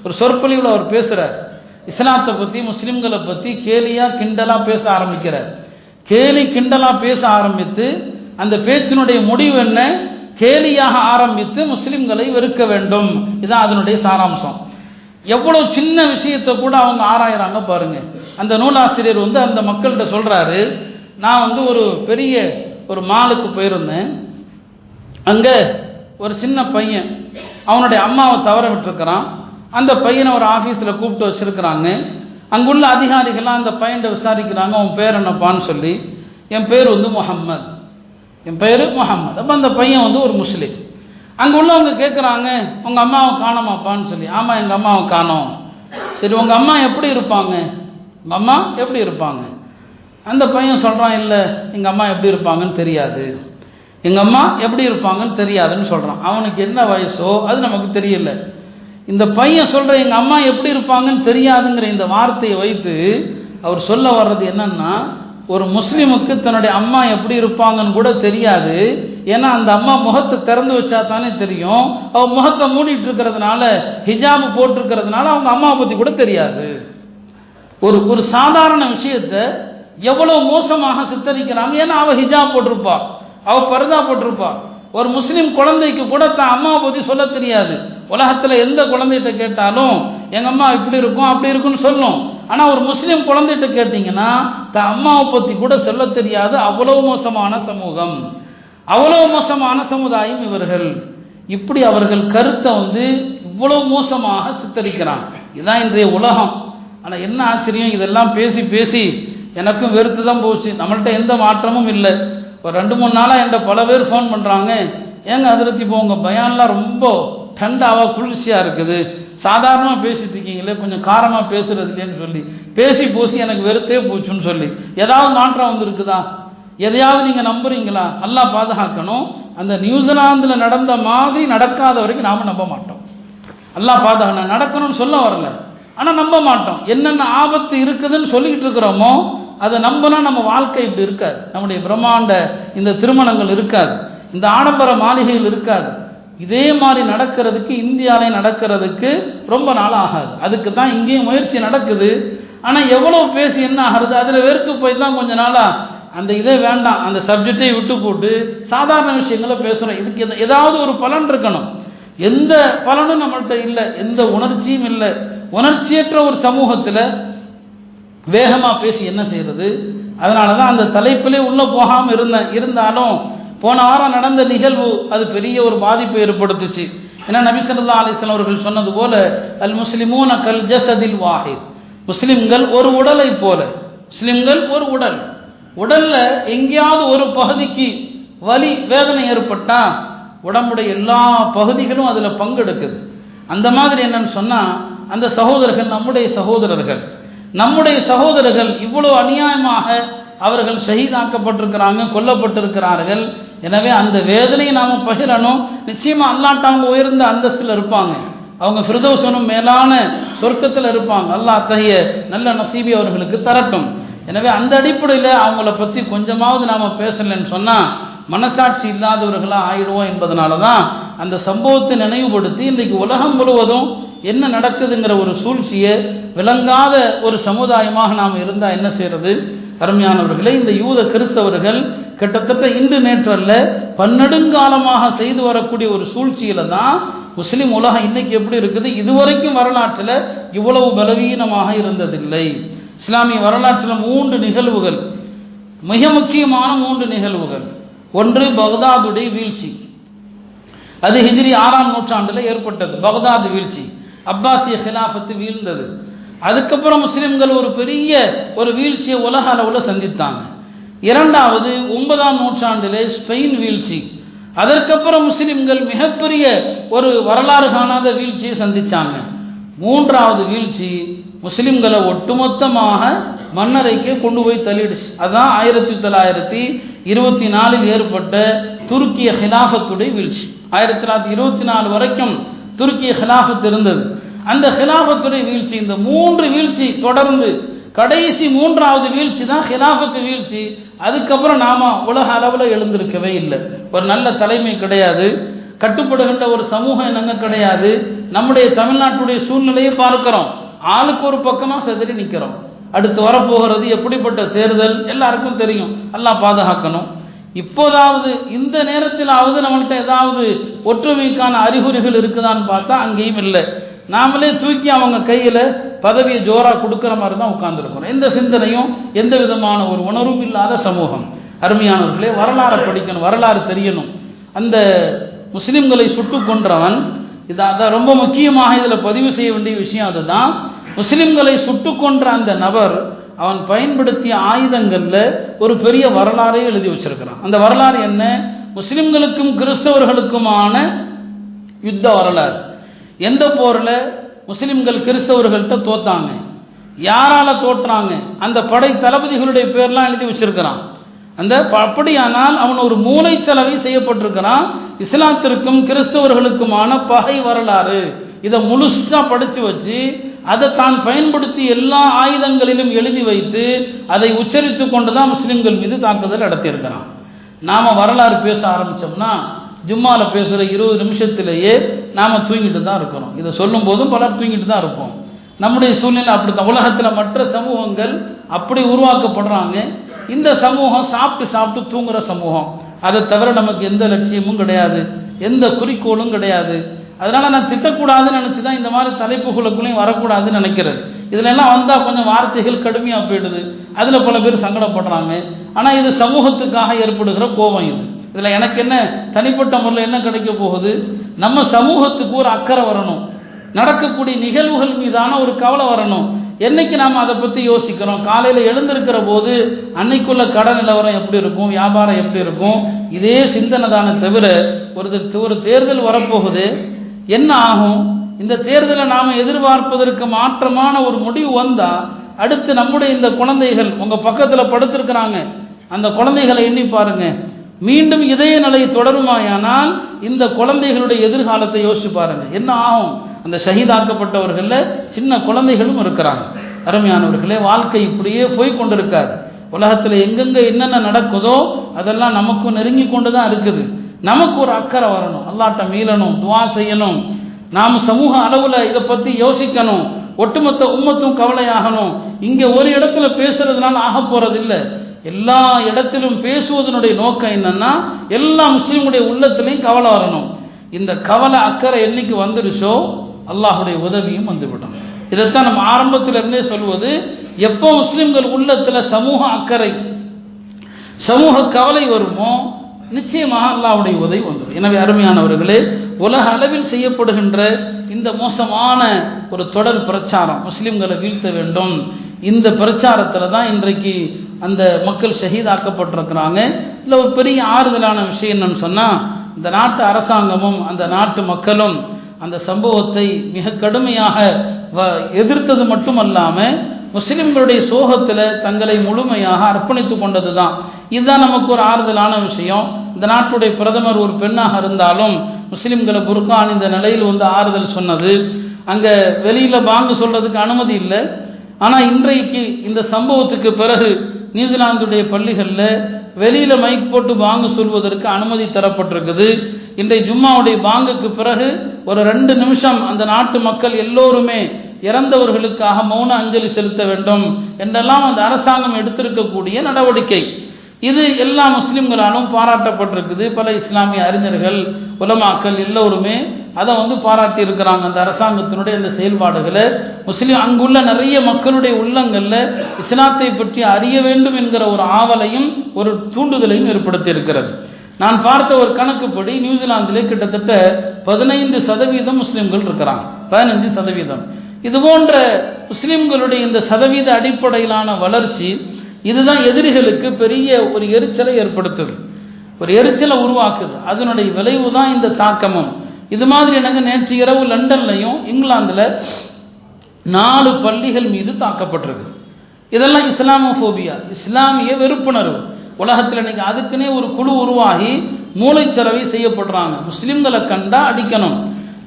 ஒரு சொற்பொழிவில் அவர் பேசுகிறார். இஸ்லாத்தை பற்றி, முஸ்லிம்களை பற்றி கேலியா கிண்டலா பேச ஆரம்பிக்கிறார். கேலி கிண்டலா பேச ஆரம்பித்து அந்த பேச்சினுடைய முடிவு என்ன? கேலியாக ஆரம்பித்து முஸ்லிம்களை வெறுக்க வேண்டும். இதுதான் அதனுடைய சாராம்சம். எவ்வளவு சின்ன விஷயத்தை கூட அவங்க ஆராயிறாங்க பாருங்க. அந்த நூலாசிரியர் அந்த மக்கள்கிட்ட சொல்றாரு, நான் ஒரு பெரிய ஒரு மாலுக்கு போயிருந்தேன். அங்கே ஒரு சின்ன பையன் அவனுடைய அம்மாவை தவற விட்டுருக்கிறான். அந்த பையனை ஒரு ஆஃபீஸில் கூப்பிட்டு வச்சிருக்கிறாங்க. அங்குள்ள அதிகாரிகள்லாம் அந்த பையனை விசாரிக்கிறாங்க, உன் பேர் என்னப்பான்னு சொல்லி. என் பேர் முகம்மது, என் பேர் முகம்மது. அப்போ அந்த பையன் ஒரு முஸ்லீம். அங்கே உள்ளவங்க கேட்குறாங்க, உங்கள் அம்மாவை காணோமாப்பான்னு சொல்லி. ஆமாம், எங்கள் அம்மாவை காணோம். சரி, உங்கள் அம்மா எப்படி இருப்பாங்க? உங்கள் அம்மா எப்படி இருப்பாங்க? அந்த பையன் சொல்கிறான், இல்லை, எங்கள் அம்மா எப்படி இருப்பாங்கன்னு தெரியாது, எங்கள் அம்மா எப்படி இருப்பாங்கன்னு தெரியாதுன்னு சொல்கிறான். அவனுக்கு என்ன வயசோ அது நமக்கு தெரியல. இந்த பையன் சொல்கிற எங்கள் அம்மா எப்படி இருப்பாங்கன்னு தெரியாதுங்கிற இந்த வார்த்தையை வைத்து அவர் சொல்ல வர்றது என்னன்னா, ஒரு முஸ்லிமுக்கு தன்னுடைய அம்மா எப்படி இருப்பாங்கன்னு கூட தெரியாது. ஏன்னா அந்த அம்மா முகத்தை திறந்து வச்சா தானே தெரியும். அவ முகத்தை மூடிட்டு இருக்கிறதுனால, ஹிஜாபு போட்டிருக்கிறதுனால அவங்க அம்மாவை பற்றி கூட தெரியாது. ஒரு சாதாரண விஷயத்தை எவ்வளவு மோசமாக சித்தரிக்கிறாங்க. ஏன்னா அவ ஹிஜாப் போட்டிருப்பா, அவ பர்தா போட்டிருப்பா. ஒரு முஸ்லீம் குழந்தைக்கு கூட தான் அம்மாவை பற்றி சொல்ல தெரியாது. உலகத்தில் எந்த குழந்தைகிட்ட கேட்டாலும் எங்கள் அம்மா இப்படி இருக்கும் அப்படி இருக்குன்னு சொல்லும். ஆனால் ஒரு முஸ்லீம் குழந்தைகிட்ட கேட்டிங்கன்னா தான் அம்மாவை பற்றி கூட சொல்ல தெரியாது. அவ்வளவு மோசமான சமூகம், அவ்வளவு மோசமான சமுதாயம் இவர்கள். இப்படி அவர்கள் கருத்தை இவ்வளவு மோசமாக சித்தரிக்கிறாங்க. இதுதான் இன்றைய உலகம். ஆனால் என்ன ஆச்சரியம், இதெல்லாம் பேசி பேசி எனக்கும் வெறுத்து தான் போச்சு. நம்மள்கிட்ட எந்த மாற்றமும் இல்லை. ஒரு 2-3 நாளாக என்கிட்ட பல பேர் ஃபோன் பண்ணுறாங்க, ஏங்க அதிரத்தி இப்போ உங்கள் பயான்லாம் ரொம்ப டண்டாவாக குளிர்ச்சியாக இருக்குது, சாதாரணமாக பேசிட்டு இருக்கீங்களே, கொஞ்சம் காரமாக பேசுறது இல்லைன்னு சொல்லி பேசி பூசி எனக்கு வெறுத்தே போச்சுன்னு சொல்லி. ஏதாவது மாற்றம் வந்துருக்குதா? எதையாவது நீங்கள் நம்புறீங்களா? அல்லாஹ் பாதுகாக்கணும். அந்த நியூசிலாந்தில் நடந்த மாதிரி நடக்காத வரைக்கும் நாம் நம்ப மாட்டோம். அல்லாஹ் பாதுகாக்கணும். நடக்கணும்னு சொல்ல வரல, ஆனால் நம்ப மாட்டோம். என்னென்ன ஆபத்து இருக்குதுன்னு சொல்லிக்கிட்டு இருக்கிறோமோ அதை நம்பினா நம்ம வாழ்க்கை இப்படி இருக்காது. நம்முடைய பிரம்மாண்ட இந்த திருமணங்கள் இருக்காது, இந்த ஆடம்பர மாளிகைகள் இருக்காது. இதே மாதிரி நடக்கிறதுக்கு, இந்தியாவிலே நடக்கிறதுக்கு ரொம்ப நாள் ஆகாது. அதுக்கு தான் இங்கேயும் முயற்சி நடக்குது. ஆனால் எவ்வளோ பேசி என்ன ஆகிறது, அதில் வெறுத்து போய் தான் கொஞ்ச நாளாக அந்த இதே வேண்டாம், அந்த சப்ஜெக்டை விட்டு போட்டு சாதாரண விஷயங்களை பேசுகிறோம். இதுக்கு ஏதாவது ஒரு பலன் இருக்கணும். எந்த பலனும் நம்மள்கிட்ட இல்லை, எந்த உணர்ச்சியும் இல்லை. உணர்ச்சியற்ற ஒரு சமூகத்தில் வேகமாக பேசி என்ன செய்கிறது? அதனால தான் அந்த தலைப்பிலே உள்ளே போகாமல் இருந்தாலும் போன வாரம் நடந்த நிகழ்வு அது பெரிய ஒரு பாதிப்பை ஏற்படுத்துச்சு. ஏன்னா நபி ஸல்லல்லாஹு அலைஹி வஸல்லம் அவர்கள் சொன்னது போல, அல் முஸ்லிமூன கல் ஜஸதில் வாஹித், முஸ்லிம்கள் ஒரு உடலை போல. முஸ்லிம்கள் ஒரு உடல், உடல்ல எங்கேயாவது ஒரு பகுதிக்கு வலி வேதனை ஏற்பட்டா உடம்புடைய எல்லா பகுதிகளும் அதில் பங்கெடுக்குது. அந்த மாதிரி என்னன்னு சொன்னால், அந்த சகோதரர்கள் நம்முடைய சகோதரர்கள். நம்முடைய சகோதரர்கள் இவ்வளவு அநியாயமாக அவர்கள் ஷஹீதாக்கப்பட்டிருக்கிறாங்க, கொல்லப்பட்டிருக்கிறார்கள். எனவே அந்த வேதனையை நாம் பகிரணும். நிச்சயமாக அல்லாஹ் அவங்க உயர்ந்த அந்தஸ்தில் இருப்பாங்க, அவங்க ஃபிர்தௌஸனும் மேலான சொர்க்கத்தில் இருப்பாங்க. அல்லாஹ் அத்தகைய நல்ல நசீபி அவர்களுக்கு தரட்டும். எனவே அந்த அடிப்படையில் அவங்கள பற்றி கொஞ்சமாவது நாம் பேசலைன்னு சொன்னால் மனசாட்சி இல்லாதவர்களாக ஆயிடுவோம் என்பதனால தான் அந்த சம்பவத்தை நினைவுபடுத்தி இன்றைக்கு உலகம் முழுவதும் என்ன நடக்குதுங்கிற ஒரு சூழ்ச்சியை விளங்காத ஒரு சமுதாயமாக நாம் இருந்தால் என்ன செய்கிறது? அருமையானவர்களே, இந்த யூத கிறிஸ்தவர்கள் கிட்டத்தட்ட இன்று நேற்றல்ல பன்னெடுங்காலமாக செய்து வரக்கூடிய ஒரு சூழ்ச்சியில தான் முஸ்லிம் உலகம் இன்னைக்கு எப்படி இருக்குது? இதுவரைக்கும் வரலாற்றில் இவ்வளவு பலவீனமாக இருந்ததில்லை. இஸ்லாமிய வரலாற்றில் 3 நிகழ்வுகள், மிக முக்கியமான 3 நிகழ்வுகள். ஒன்று பக்தாதுடைய வீழ்ச்சி. அது ஹிஜ்ரி 6ஆம் நூற்றாண்டில் ஏற்பட்டது. பக்தாது வீழ்ச்சி, அப்பாசிய ஹிலாஃபத்து வீழ்ந்தது. அதுக்கப்புறம் முஸ்லிம்கள் ஒரு பெரிய ஒரு வீழ்ச்சியை உலக அளவில் சந்தித்தாங்க. இரண்டாவது 9ஆம் நூற்றாண்டிலே ஸ்பெயின் வீழ்ச்சி. அதற்கப்புறம் முஸ்லிம்கள் மிகப்பெரிய ஒரு வரலாறு காணாத வீழ்ச்சியை சந்திச்சாங்க. மூன்றாவது வீழ்ச்சி முஸ்லிம்களை ஒட்டுமொத்தமாக மன்னரைக்கு கொண்டு போய் தள்ளிடுச்சு. அதுதான் 1924 ஏற்பட்ட துருக்கிய ஹிலாஃபத்துடைய வீழ்ச்சி. 1924 வரைக்கும் துருக்கிய ஹிலாஃபத் இருந்தது. அந்த ஹிலாஃபத்துடைய வீழ்ச்சி, இந்த 3 வீழ்ச்சி தொடர்ந்து கடைசி 3வது வீழ்ச்சி தான் ஹிலாஃபத்து வீழ்ச்சி. அதுக்கப்புறம் நாம உலக அளவில் எழுந்திருக்கவே இல்லை. ஒரு நல்ல தலைமை கிடையாது, கட்டுப்படுகின்ற ஒரு சமூகம் என்னங்க கிடையாது. நம்முடைய தமிழ்நாட்டுடைய சூழ்நிலையை பார்க்கிறோம், ஆளுக்கு ஒரு பக்கமாக செதறி நிற்கிறோம். அடுத்து வரப்போகிறது எப்படிப்பட்ட தேர்தல் எல்லாருக்கும் தெரியும். அல்லாஹ் பாதுகாக்கணும். இப்போதாவது இந்த நேரத்திலாவது நம்மள்கிட்ட ஏதாவது ஒற்றுமைக்கான அறிகுறிகள் இருக்குதான்னு பார்த்தா அங்கேயும் இல்லை. நாமளே தூக்கி அவங்க கையில் பதவியை ஜோராக கொடுக்குற மாதிரி தான் உட்கார்ந்துருக்கிறோம். எந்த சிந்தனையும் எந்த விதமான ஒரு உணர்வும் இல்லாத சமூகம். அருமையானவர்களே, வரலாறு படிக்கணும், வரலாறு தெரியணும். அந்த முஸ்லிம்களை சுட்டு கொன்றவன், அதான் ரொம்ப முக்கியமாக இதில் பதிவு செய்ய வேண்டிய விஷயம். அதுதான் முஸ்லிம்களை சுட்டு கொன்ற அந்த நபர் அவன் பயன்படுத்திய ஆயுதங்கள்ல ஒரு பெரிய வரலாறை எழுதி வச்சிருக்கிறான். அந்த வரலாறு என்ன? முஸ்லிம்களுக்கும் கிறிஸ்தவர்களுக்குமான யுத்த வரலாறு. எந்த போரில் முஸ்லிம்கள் கிறிஸ்தவர்கள்ட்ட தோத்தாங்க, யாரால தோற்றாங்க, அந்த படை தளபதிகளுடைய பேர்லாம் எழுதி வச்சிருக்கிறான். அந்த அப்படியானால் அவன் ஒரு மூளைச்சலவை செய்யப்பட்டிருக்கிறான். இஸ்லாத்திற்கும் கிறிஸ்தவர்களுக்குமான பகை வரலாறு. இதை முழுசா படிச்சு வச்சு அதை தான் பயன்படுத்தி எல்லா ஆயுதங்களிலும் எழுதி வைத்து அதை உச்சரித்து கொண்டுதான் முஸ்லிம்கள் மீது தாக்குதல் நடத்தியிருக்கிறான். நாம வரலாறு பேச ஆரம்பிச்சோம்னா ஜும்மால பேசுகிற 20 நிமிஷத்திலேயே நாம் தூங்கிட்டு தான் இருக்கிறோம். இதை சொல்லும் போதும் பலர் தூங்கிட்டு தான் இருப்போம். நம்முடைய சூழ்நிலை அப்படித்தான். உலகத்தில் மற்ற சமூகங்கள் அப்படி உருவாக்கப்படுறாங்க. இந்த சமூகம் சாப்பிட்டு சாப்பிட்டு தூங்குற சமூகம். அதை தவிர நமக்கு எந்த லட்சியமும் கிடையாது, எந்த குறிக்கோளும் கிடையாது. அதனால நான் திட்டக்கூடாதுன்னு நினச்சி தான் இந்த மாதிரி தலைப்புகளுக்குள்ளேயும் வரக்கூடாதுன்னு நினைக்கிறது. இதுல எல்லாம் வந்தால் கொஞ்சம் வார்த்தைகள் கடுமையாக போயிடுது, அதில் பல பேர் சங்கடப்படுறாங்க. ஆனால் இது சமூகத்துக்காக ஏற்படுகிற கோபம். இதில் எனக்கு என்ன தனிப்பட்ட முறையில் என்ன கிடைக்க போகுது? நம்ம சமூகத்துக்கு ஒரு அக்கறை வரணும், நடக்கக்கூடிய நிகழ்வுகள் மீதான ஒரு கவலை வரணும். என்னைக்கு நாம் அதை பற்றி யோசிக்கிறோம்? காலையில் எழுந்திருக்கிற போது அன்னைக்குள்ள கடன் நிலவரம் எப்படி இருக்கும், வியாபாரம் எப்படி இருக்கும், இதே சிந்தனை தானே தவிர ஒரு தேர்தல் வரப்போகுது, என்ன ஆகும், இந்த தேர்தலை நாம் எதிர்பார்ப்பதற்கு மாற்றமான ஒரு முடிவு வந்தால் அடுத்து நம்முடைய இந்த குழந்தைகள் உங்கள் பக்கத்தில் படுத்திருக்கிறாங்க, அந்த குழந்தைகளை எண்ணி பாருங்க. மீண்டும் இதே நிலை தொடருமாயானால் இந்த குழந்தைகளுடைய எதிர்காலத்தை யோசிச்சு பாருங்க, என்ன ஆகும். அந்த ஷஹீதாக்கப்பட்டவர்களில் சின்ன குழந்தைகளும் இருக்கிறாங்க. அருமையானவர்களே, வாழ்க்கை இப்படியே போய் கொண்டிருக்காரு. உலகத்தில் எங்கெங்க என்னென்ன நடக்குதோ அதெல்லாம் நமக்கும் நெருங்கி கொண்டு தான் இருக்குது. நமக்கு ஒரு அக்கறை வரணும், அல்லாட்ட மீளணும், துவா செய்யணும். நாம் சமூக அளவில் இதை பற்றி யோசிக்கணும். ஒட்டுமொத்த உம்மத்தும் கவலையாகணும். இங்கே ஒரு இடத்துல பேசுறதுனால ஆக போறது இல்லை. எல்லா இடத்திலும் பேசுவதனுடைய நோக்கம் என்னன்னா எல்லா முஸ்லீமுடைய உள்ளத்திலையும் கவலை வரணும். இந்த கவலை அக்கறை என்னைக்கு வந்துருச்சோ அல்லாஹுடைய உதவியும் வந்துவிடும். இதைத்தான் நம்ம ஆரம்பத்திலிருந்தே சொல்வது. எப்போ முஸ்லிம்கள் உள்ளத்துல சமூக அக்கறை, சமூக கவலை வருமோ நிச்சயமாக அல்லாஹ்வுடைய உதவி வந்துடும். எனவே அருமையானவர்களே, உலக அளவில் செய்யப்படுகின்ற இந்த மோசமான ஒரு தொடர் பிரச்சாரம், முஸ்லிம்களை வீழ்த்த வேண்டும், இந்த பிரச்சாரத்தில் தான் இன்றைக்கு அந்த மக்கள் ஷஹீதாக்கப்பட்டிருக்கிறாங்க. இல்லை ஒரு பெரிய ஆறுதலான விஷயம் என்னன்னு சொன்னால், இந்த நாட்டு அரசாங்கமும் அந்த நாட்டு மக்களும் அந்த சம்பவத்தை மிக கடுமையாக எதிர்த்தது மட்டுமல்லாமல் முஸ்லிம்களுடைய சோகத்தில் தங்களை முழுமையாக அர்ப்பணித்து கொண்டது தான். இதுதான் நமக்கு ஒரு ஆறுதலான விஷயம். இந்த நாட்டுடைய பிரதமர் ஒரு பெண்ணாக இருந்தாலும் முஸ்லிம்களை புர்கான் இந்த நிலையில் வந்து ஆறுதல் சொன்னது. அங்கே வெளியில் பாங்கு சொல்றதுக்கு அனுமதி இல்லை. ஆனால் இன்றைக்கு இந்த சம்பவத்துக்கு பிறகு நியூசிலாந்துடைய பள்ளிகளில் வெளியில் மைக் போட்டு பாங்கு சொல்வதற்கு அனுமதி தரப்பட்டிருக்குது. இன்றைய ஜும்மாவுடைய பாங்குக்கு பிறகு ஒரு 2 நிமிஷம் அந்த நாட்டு மக்கள் எல்லோருமே இறந்தவர்களுக்காக மௌன அஞ்சலி செலுத்த வேண்டும் என்றெல்லாம் அந்த அரசாங்கம் எடுத்திருக்கக்கூடிய நடவடிக்கை. இது எல்லா முஸ்லிம்களாலும் பாராட்டப்பட்டிருக்குது. பல இஸ்லாமிய அறிஞர்கள், உலமாக்கள் எல்லோருமே அதை வந்து பாராட்டி இருக்கிறாங்க. அந்த அரசாங்கத்தினுடைய அந்த செயல்பாடுகளை அங்குள்ள நிறைய மக்களுடைய உள்ளங்களில் இஸ்லாத்தை பற்றி அறிய வேண்டும் என்கிற ஒரு ஆவலையும் ஒரு தூண்டுதலையும் ஏற்படுத்தி இருக்கிறது. நான் பார்த்த ஒரு கணக்குப்படி நியூசிலாந்திலே கிட்டத்தட்ட 15% முஸ்லிம்கள் இருக்கிறாங்க. 15%. இது போன்ற முஸ்லிம்களுடைய இந்த சதவீத அடிப்படையிலான வளர்ச்சி இதுதான் எதிரிகளுக்கு பெரிய ஒரு எரிச்சலை ஏற்படுத்துது, ஒரு எரிச்சலை உருவாக்குது. அதனுடைய விளைவு தான் இந்த தாக்கமும். இது மாதிரி எனக்கு நேற்று இரவு லண்டன்லையும் இங்கிலாந்தில் 4 பள்ளிகள் மீது தாக்கப்பட்டிருக்கு. இதெல்லாம் இஸ்லாமோபோபியா, இஸ்லாமிய வெறுப்புணர்வு. உலகத்தில் இன்னைக்கு அதுக்குன்னே ஒரு குழு உருவாகி மூளைச்சலவை செய்யப்படுறாங்க. முஸ்லிம்களை கண்டா அடிக்கணும்,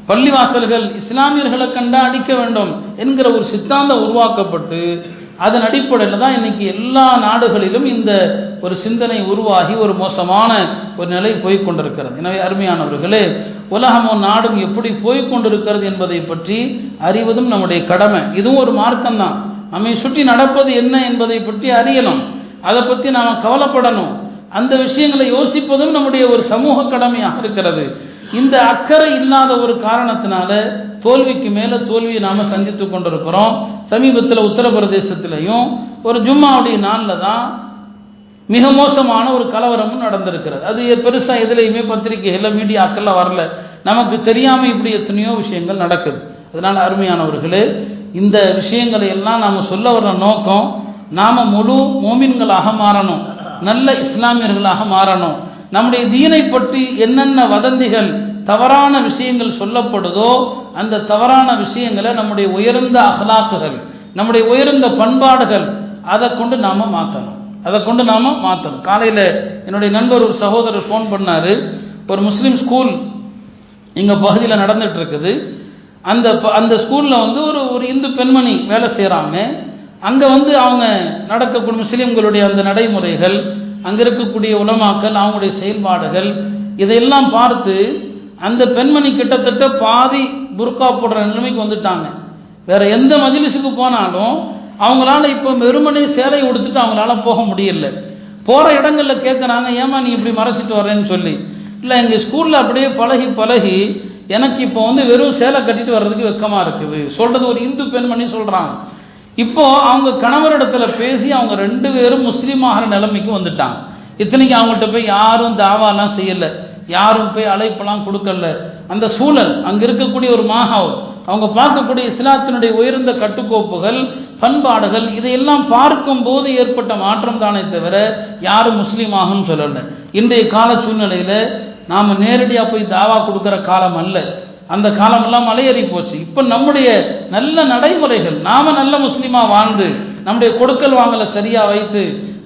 பள்ளிவாசல்கள் இஸ்லாமியர்களை கண்டா அடிக்க வேண்டும் என்கிற ஒரு சித்தாந்தம் உருவாக்கப்பட்டு அதன் அடிப்படையில் தான் இன்னைக்கு எல்லா நாடுகளிலும் இந்த ஒரு சிந்தனை உருவாகி ஒரு மோசமான ஒரு நிலை போய்கொண்டிருக்கிறது. எனவே அருமையானவர்களே, உலகமும் நாடும் எப்படி போய்கொண்டிருக்கிறது என்பதை பற்றி அறிவதும் நம்முடைய கடமை. இதுவும் ஒரு மார்க்கம்தான். நம்மை சுற்றி நடப்பது என்ன என்பதை பற்றி அறியணும், அதை பற்றி நாம் கவலைப்படணும், அந்த விஷயங்களை யோசிப்பதும் நம்முடைய ஒரு சமூக கடமையாக இருக்கிறது. இந்த அக்கறை இல்லாத ஒரு காரணத்தினால தோல்விக்கு மேலே தோல்வியை நாம் சந்தித்து கொண்டிருக்கிறோம். சமீபத்தில் உத்தரப்பிரதேசத்திலையும் ஒரு ஜும்மாவுடைய நாளில் தான் மிக மோசமான ஒரு கலவரமும் நடந்திருக்கிறது. அது பெருசாக எதுலையுமே பத்திரிகைகளில் மீடியாக்கள்லாம் வரல, நமக்கு தெரியாமல் இப்படி எத்தனையோ விஷயங்கள் நடக்குது. அதனால் அருமையானவர்களே, இந்த விஷயங்களை எல்லாம் நாம் சொல்ல வர்ற நோக்கம், நாம் முழு மோமின்களாக மாறணும், நல்ல இஸ்லாமியர்களாக மாறணும். நம்முடைய தீனை பற்றி என்னென்ன வதந்திகள், தவறான விஷயங்கள் சொல்லப்படுதோ அந்த தவறான விஷயங்களை நம்முடைய உயர்ந்த அகலாக்குகள், நம்முடைய உயர்ந்த பண்பாடுகள், அதை கொண்டு நாம் மாற்றணும். காலையில் என்னுடைய நண்பர் ஒரு சகோதரர் ஃபோன் பண்ணார். ஒரு முஸ்லீம் ஸ்கூல் எங்கள் பகுதியில் நடந்துட்டு இருக்குது. அந்த அந்த ஸ்கூலில் வந்து ஒரு இந்து பெண்மணி வேலை செய்கிறாங்க. அங்கே வந்து அவங்க நடக்கக்கூடிய முஸ்லீம்களுடைய அந்த நடைமுறைகள், அங்கே இருக்கக்கூடிய உலமாக்கள், அவங்களுடைய செயல்பாடுகள், இதையெல்லாம் பார்த்து அந்த பெண்மணி கிட்டத்தட்ட பாதி புர்கா போடுற நிலைமைக்கு வந்துட்டாங்க. வேற எந்த மஜ்லிஸுக்கு போனாலும் அவங்களால இப்போ வெறுமனே சேலை உடுத்துட்டு அவங்களால போக முடியல. போகிற இடங்களில் கேட்குறாங்க, ஏமா நீ இப்படி மறைச்சிட்டு வரேன்னு சொல்லி. இல்லை, எங்கள் ஸ்கூலில் அப்படியே பழகி பழகி எனக்கு இப்போ வந்து வெறும் சேலை கட்டிட்டு வர்றதுக்கு வெக்கமாக இருக்குது சொல்கிறது ஒரு இந்து பெண்மணி சொல்கிறாங்க. இப்போது அவங்க கணவரிடத்துல பேசி அவங்க 2 பேரும் முஸ்லீம் ஆகிற நிலைமைக்கு வந்துட்டாங்க. இத்தனைக்கு அவங்கள்ட்ட போய் யாரும் தாவாலாம் செய்யலை, யாரும் போய் அழைப்பெல்லாம் கொடுக்கல. அந்த சூழல், அங்கே இருக்கக்கூடிய ஒரு மாஹாவ், அவங்க பார்க்கக்கூடிய இஸ்லாத்தினுடைய உயர்ந்த கட்டுக்கோப்புகள், பண்பாடுகள், இதையெல்லாம் பார்க்கும்போது ஏற்பட்ட மாற்றம் தானே தவிர யாரும் முஸ்லீம் ஆகும்னு சொல்லலை. இன்றைய கால சூழ்நிலையில் நாம் நேரடியாக போய் தாவா கொடுக்குற காலம் அல்ல. அந்த காலமெல்லாம் மலையேறி போச்சு. இப்போ நம்முடைய நல்ல நடைமுறைகள், நாம் நல்ல முஸ்லீமாக வாழ்ந்து நம்முடைய கொடுக்கல் வாங்கலை சரியாக வைத்து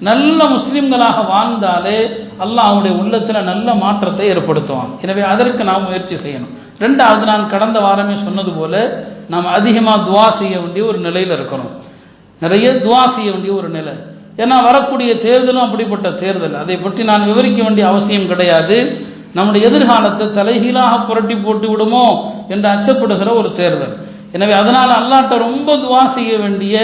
நல்ல முஸ்லீம்களாக வாழ்ந்தாலே அல்லாஹ் அவனுடைய உள்ளத்தில் நல்ல மாற்றத்தை ஏற்படுத்துவான். எனவே அதற்கு நாம் முயற்சி செய்யணும். 2வது, நான் கடந்த வாரமே சொன்னது போல நாம் அதிகமாக துவா செய்ய வேண்டிய ஒரு நிலையில் இருக்கிறோம். நிறைய துவா செய்ய வேண்டிய ஒரு நிலை. ஏன்னா வரக்கூடிய தேர்தலும் அப்படிப்பட்ட தேர்தல். அதை பற்றி நான் விவரிக்க வேண்டிய அவசியம் கிடையாது. நம்முடைய எதிர்காலத்தை தலைகீழாக புரட்டி போட்டு விடுமோ என்று அச்சப்படுகிற ஒரு தேர்தல். எனவே அதனால் அல்லாஹ்ட்ட ரொம்ப துவா செய்ய வேண்டிய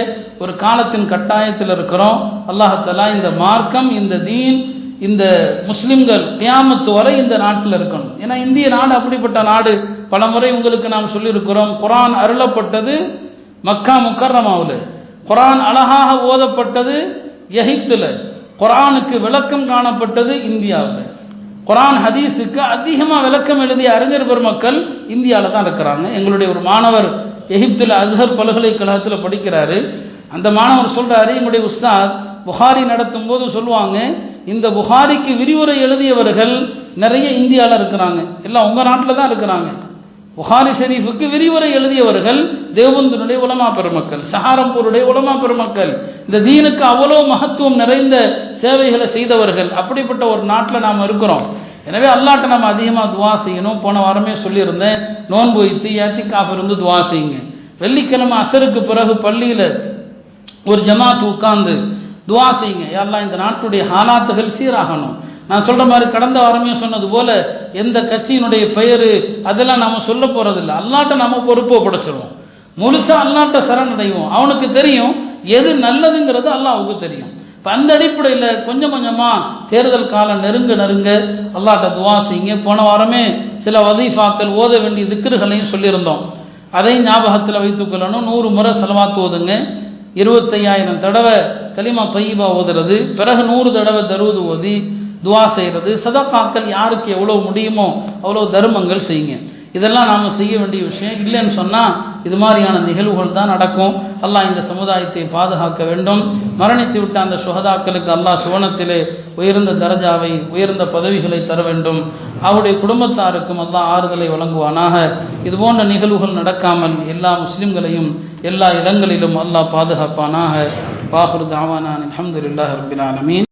ஒரு காலத்தின் கட்டாயத்தில் இருக்கிறோம். அல்லாஹ் இந்த மார்க்கம், இந்த தீன், இந்த முஸ்லிம்கள் கியாமத்து வரை இந்த நாட்டில் இருக்கணும். ஏன்னா இந்திய நாடு அப்படிப்பட்ட நாடு. பல முறை உங்களுக்கு நாம் சொல்லியிருக்கிறோம், குர்ஆன் அருளப்பட்டது மக்கா முக்கர்ரமாவில், குர்ஆன் அழகாக ஓதப்பட்டது எகிப்தில், குர்ஆனுக்கு விளக்கம் காணப்பட்டது இந்தியாவில். குர்ஆன் ஹதீஸுக்கு அதிகமாக விளக்கம் எழுதிய அறிஞர் பெருமக்கள் இந்தியாவில் தான் இருக்கிறாங்க. எங்களுடைய ஒரு மாணவர் எகிப்தில் அஸ்ஹர் பல்கலைக்கழகத்தில் படிக்கிறாரு. அந்த மாணவர் சொல்கிறாரு, எங்களுடைய உஸ்தாத் புகாரி நடத்தும் போது சொல்லுவாங்க, இந்த புகாரிக்கு விரிவுரை எழுதியவர்கள் நிறைய இந்தியாவில் இருக்கிறாங்க, எல்லாம் உங்கள் நாட்டில் தான் இருக்கிறாங்க. புகாரி ஷெரீஃபுக்கு விரிவுரை எழுதியவர்கள் தேவபந்தினுடைய உலமா பெருமக்கள், சஹாரம்பூருடைய உலமா பெருமக்கள், இந்த தீனுக்கு அவ்வளோ மகத்துவம் நிறைந்த சேவைகளை செய்தவர்கள். அப்படிப்பட்ட ஒரு நாட்டில் நாம் இருக்கிறோம். எனவே அல்லாஹ்ட்ட நாம் அதிகமாக துவா செய்யணும். போன வாரமே சொல்லியிருந்தேன், நோன்பு வைத்து ஏத்திகாஃப் இருந்து துவா செய்யுங்க. வெள்ளிக்கிழமை அசருக்கு பிறகு பள்ளியில் ஒரு ஜமாத்து உட்கார்ந்து துவா செய்யுங்க, யா அல்லாஹ் இந்த நாட்டுடைய ஹாலாத்துகள் சீராகணும். நான் சொல்கிற மாதிரி கடந்த வாரமே சொன்னது போல் எந்த கட்சியினுடைய பெயர் அதெல்லாம் நம்ம சொல்ல போகிறதில்ல. அல்லாஹ்ட்ட நம்ம பொறுப்பை படைச்சிருவோம், முழுசாக அல்லாஹ்ட்ட சரணடைவோம். அவனுக்கு தெரியும் எது நல்லதுங்கிறது அல்லாஹ்வுக்கு தெரியும். இப்போ அந்த அடிப்படையில் கொஞ்சம் கொஞ்சமாக தேர்தல் காலம் நெருங்க அல்லாஹ்ட்ட துவா செய்யுங்க. போன வாரமே சில வதீஃபாக்கள் ஓத வேண்டிய திக்ருகளையும் சொல்லியிருந்தோம். அதையும் ஞாபகத்தில் வைத்துக்கொள்ளணும். 100 முறை ஸலவாத் ஓதுங்க, 25,000 தடவை கலிமா தய்யிபா ஓதுறது, பிறகு 100 தடவை தரூது ஓதி துவா செய்கிறது, சதகாக்கள் யாருக்கு எவ்வளோ முடியுமோ அவ்வளோ தர்மங்கள் செய்யுங்க. இதெல்லாம் நாம் செய்ய வேண்டிய விஷயம். இல்லைன்னு சொன்னால் இது மாதிரியான நிகழ்வுகள் தான் நடக்கும். அல்லாஹ் இந்த சமுதாயத்தை பாதுகாக்க வேண்டும். மரணித்து விட்ட அந்த சுஹதாக்களுக்கு அல்லாஹ் சுவனத்திலே உயர்ந்த தரஜாவை, உயர்ந்த பதவிகளை தர வேண்டும். அவருடைய குடும்பத்தாருக்கும் அல்லாஹ் ஆறுதலை வழங்குவானாக. இதுபோன்ற நிகழ்வுகள் நடக்காமல் எல்லா முஸ்லிம்களையும் எல்லா இடங்களிலும் அல்லாஹ் பாதுகாப்பானாக. வாஹிரு தஅவானா அல்ஹம்துலில்லாஹி ரப்பில் ஆலமீன்.